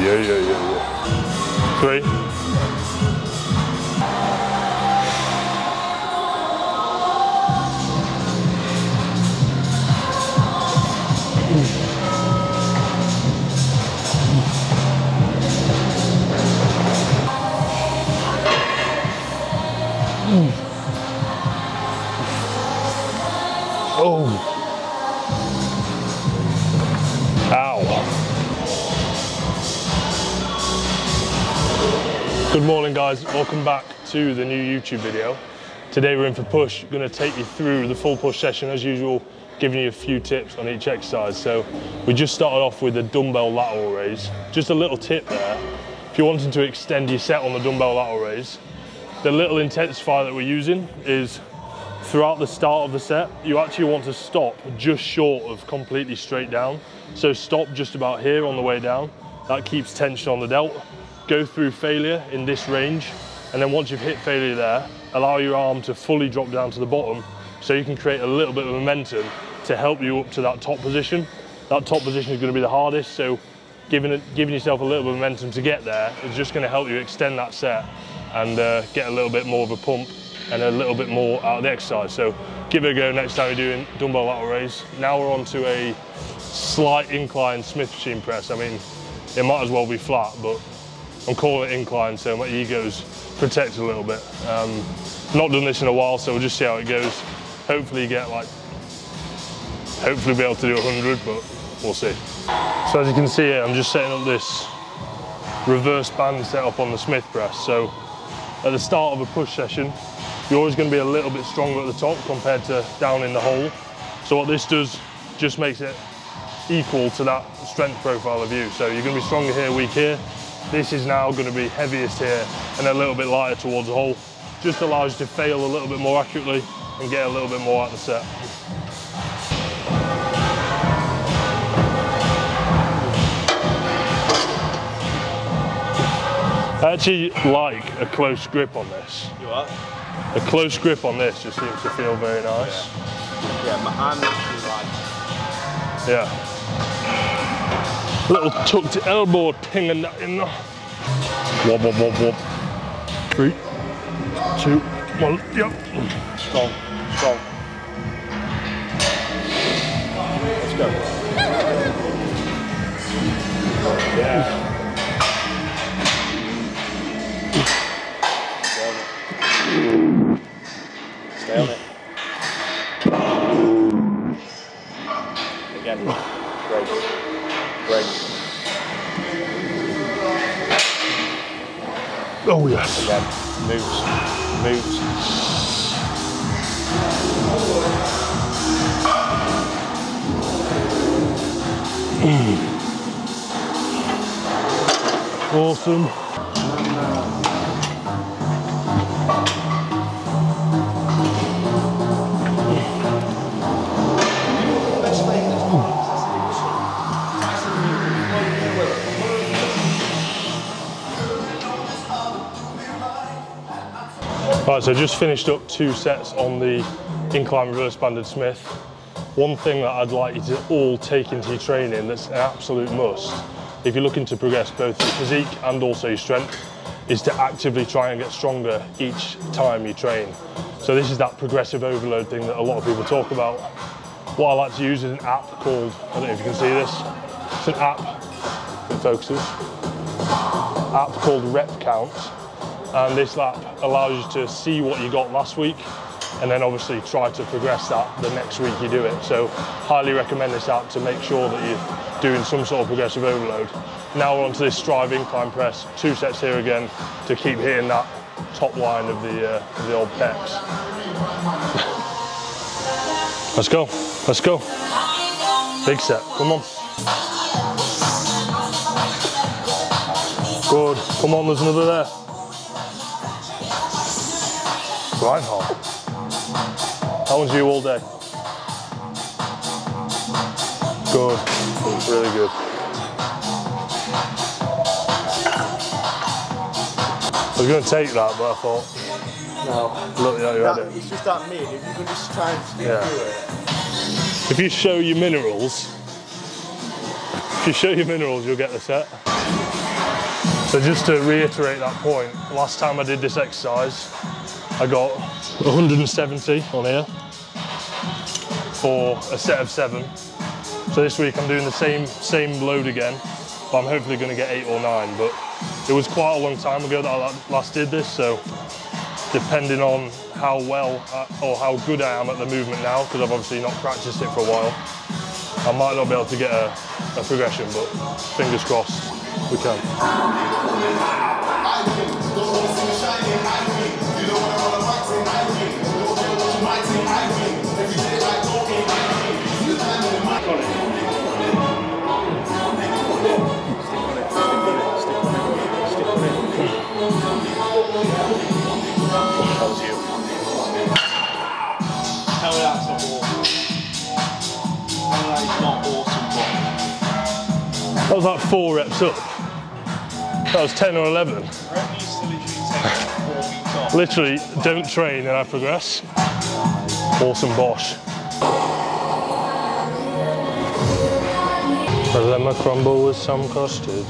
yeah. 3. Oh. Ow. Good morning guys, welcome back to the new YouTube video. Today we're in for push, going to take you through the full push session as usual, giving you a few tips on each exercise. So we just started off with a dumbbell lateral raise. Just a little tip there, if you're wanting to extend your set on the dumbbell lateral raise, the little intensifier that we're using is throughout the start of the set, you actually want to stop just short of completely straight down. So stop just about here on the way down. That keeps tension on the delt. Go through failure in this range, and then once you've hit failure there, allow your arm to fully drop down to the bottom so you can create a little bit of momentum to help you up to that top position. That top position is going to be the hardest, so giving yourself a little bit of momentum to get there is just going to help you extend that set and get a little bit more of a pump and a little bit more out of the exercise. So give it a go next time you're doing dumbbell lateral raise. Now we're on to a slight incline Smith machine press. I mean, it might as well be flat, but I'm calling it incline so my ego's protected a little bit. Not done this in a while, so we'll just see how it goes. Hopefully be able to do 100, but we'll see. So as you can see here, I'm just setting up this reverse band setup on the Smith press. So at the start of a push session, you're always going to be a little bit stronger at the top compared to down in the hole. So what this does just makes it equal to that strength profile of you. So you're going to be stronger here, weak here. This is now going to be heaviest here and a little bit lighter towards the hole. Just allows you to fail a little bit more accurately and get a little bit more out of the set. I actually like a close grip on this. You what? A close grip on this just seems to feel very nice. Yeah, my arm actually like. Yeah. Little tucked elbow ting in there. Wop, wop, wop, wop. 3, 2, 1, yep. Strong, strong. Let's go. Yeah. Stay on it. Again. Break. Break. Oh yes. Again. Moves. Moves. Awesome. Right, so just finished up 2 sets on the incline reverse banded Smith. One thing that I'd like you to all take into your training that's an absolute must, if you're looking to progress both your physique and also your strength, is to actively try and get stronger each time you train. So this is that progressive overload thing that a lot of people talk about. What I like to use is an app called, I don't know if you can see this, it's an app that focuses, app called Rep Count. And this app allows you to see what you got last week and then obviously try to progress that the next week you do it. So highly recommend this app to make sure that you're doing some sort of progressive overload. Now we're onto this Strive incline press, 2 sets here again to keep hitting that top line of the old pecs. Let's go, let's go. Big set, come on. Good, come on, there's another there. Right hard. That one's you all day. Good, really good. I was going to take that, but I thought, no. Look, yeah, you had it. It's just that mid, if you can just try and stick through it. If you show your minerals, you'll get the set. So just to reiterate that point, last time I did this exercise, I got 170 on here for a set of 7. So this week I'm doing the same load again, but I'm hopefully going to get 8 or 9. But it was quite a long time ago that I last did this, so depending on how well or how good I am at the movement now, because I've obviously not practiced it for a while, I might not be able to get a progression, but fingers crossed we can. Tell me that's not awesome. Tell me that is not awesome, but That was like 4 reps up. That was 10 or 11. I reckon you still literally take 4 weeks off. Literally, don't train and I progress. Awesome Bosch. A lemon crumble with some custard.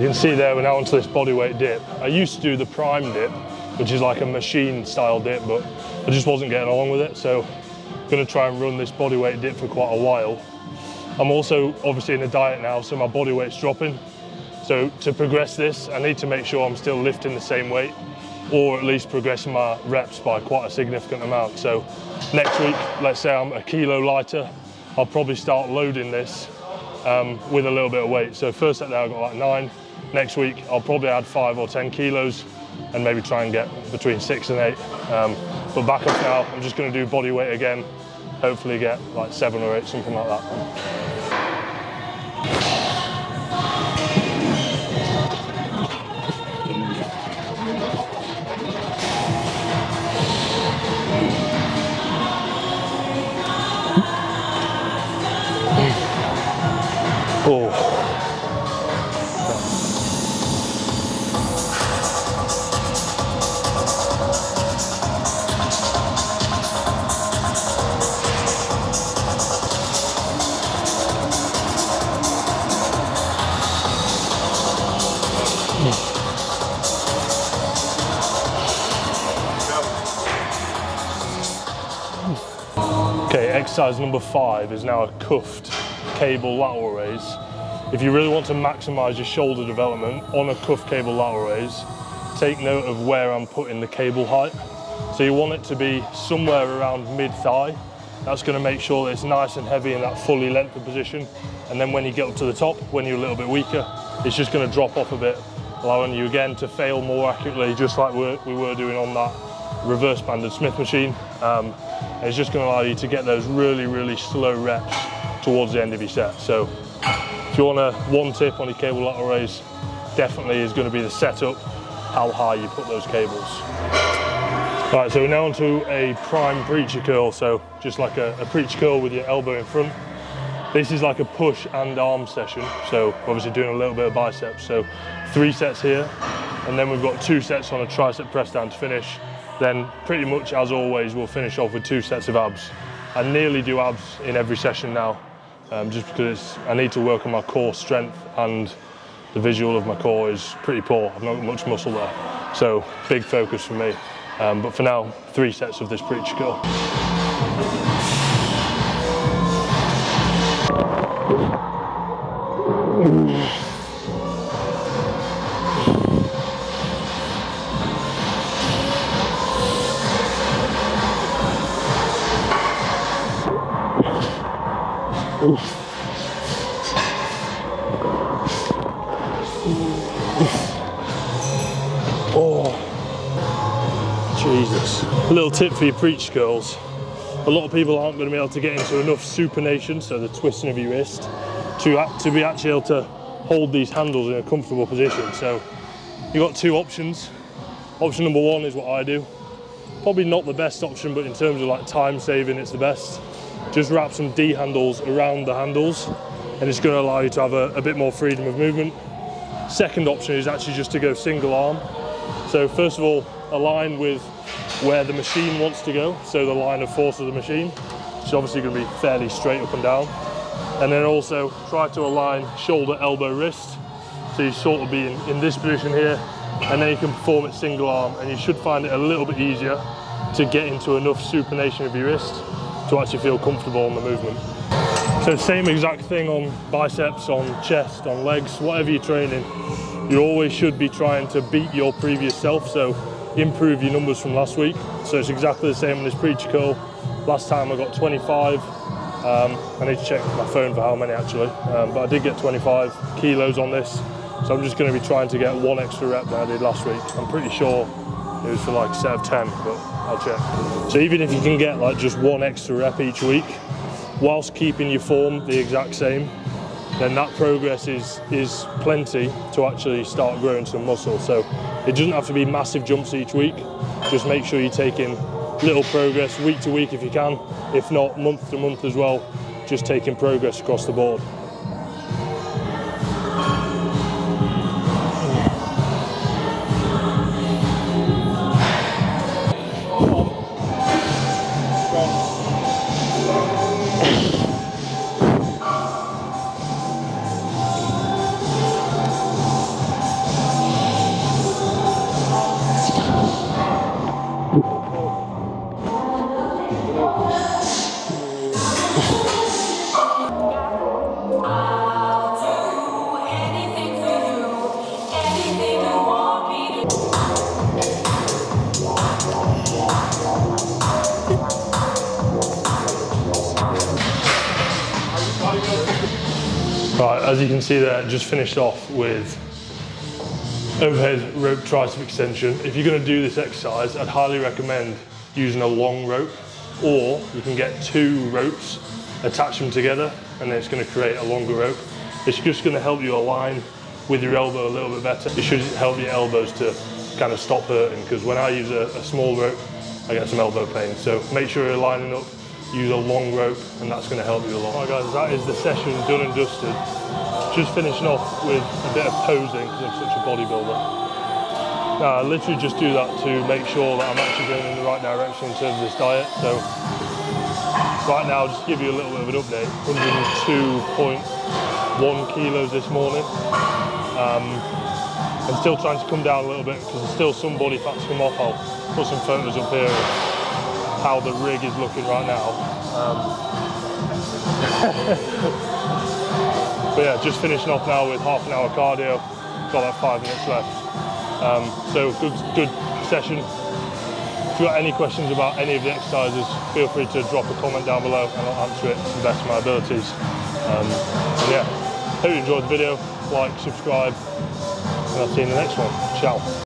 You can see there we're now onto this bodyweight dip. I used to do the prime dip, which is like a machine style dip, but I just wasn't getting along with it, so I'm going to try and run this bodyweight dip for quite a while. I'm also obviously in a diet now, so my body weight's dropping. So to progress this, I need to make sure I'm still lifting the same weight, or at least progressing my reps by quite a significant amount. So next week, let's say I'm a kilo lighter, I'll probably start loading this with a little bit of weight. So first set there I got like 9. Next week I'll probably add 5 or 10 kilos and maybe try and get between 6 and 8. But back up now, I'm just going to do body weight again, hopefully get like 7 or 8, something like that. Oh. Okay, exercise number 5 is now a cuffed cable lateral raise. If you really want to maximize your shoulder development on a cuffed cable lateral raise, take note of where I'm putting the cable height. So you want it to be somewhere around mid-thigh. That's going to make sure that it's nice and heavy in that fully lengthened position. And then when you get up to the top, when you're a little bit weaker, it's just going to drop off a bit, allowing you again to fail more accurately, just like we were doing on that reverse banded Smith machine. It's just going to allow you to get those really, really slow reps towards the end of your set. So if you want one tip on your cable lateral raise, definitely is going to be the setup, how high you put those cables. All right, so we're now onto a prime preacher curl. So just like a preacher curl with your elbow in front. This is like a push and arm session. So obviously doing a little bit of biceps. So 3 sets here, and then we've got 2 sets on a tricep press down to finish. Then pretty much as always, we'll finish off with 2 sets of abs. I nearly do abs in every session now, just because I need to work on my core strength, and the visual of my core is pretty poor. I've not got much muscle there. So big focus for me. But for now, 3 sets of this preacher curl. Oh, Jesus. A little tip for your preacher curls. A lot of people aren't going to be able to get into enough supination, so the twisting of your wrist, to be actually able to hold these handles in a comfortable position. So you've got two options. Option number one is what I do. Probably not the best option, but in terms of like time saving, it's the best. Just wrap some D handles around the handles, and it's going to allow you to have a bit more freedom of movement. Second option is actually just to go single arm. So first of all, align with where the machine wants to go, so the line of force of the machine, which is obviously going to be fairly straight up and down. And then also try to align shoulder, elbow, wrist, so you sort of be in this position here, and then you can perform it single arm, and you should find it a little bit easier to get into enough supination of your wrist to actually feel comfortable on the movement. So same exact thing on biceps, on chest, on legs, whatever you're training, you always should be trying to beat your previous self, so improve your numbers from last week. So it's exactly the same on this preacher curl. Last time I got 25. I need to check my phone for how many actually, but I did get 25 kilos on this. So I'm just going to be trying to get one extra rep than I did last week. I'm pretty sure it was for like a set of 10, but I'll check. So even if you can get like just one extra rep each week, whilst keeping your form the exact same, then that progress is plenty to actually start growing some muscle. So it doesn't have to be massive jumps each week. Just make sure you're taking little progress week to week if you can, if not month to month as well, just taking progress across the board. Right, as you can see there, just finished off with overhead rope tricep extension. If you're going to do this exercise, I'd highly recommend using a long rope, or you can get two ropes, attach them together, and then it's going to create a longer rope. It's just going to help you align with your elbow a little bit better. It should help your elbows to kind of stop hurting, because when I use a small rope, I get some elbow pain. So make sure you're lining up, use a long rope, and that's going to help you a lot. Alright guys, that is the session done and dusted. Just finishing off with a bit of posing because I'm such a bodybuilder. Now I literally just do that to make sure that I'm actually going in the right direction in terms of this diet. So right now, I'll just give you a little bit of an update. 102.1 kilos this morning. I'm still trying to come down a little bit because there's still some body fat to come off. I'll put some photos up here of how the rig is looking right now. But yeah, just finishing off now with half an hour cardio. Got like 5 minutes left. So good session. If you've got any questions about any of the exercises, feel free to drop a comment down below and I'll answer it to the best of my abilities. And yeah, hope you enjoyed the video. Like, subscribe, and I'll see you in the next one. Ciao.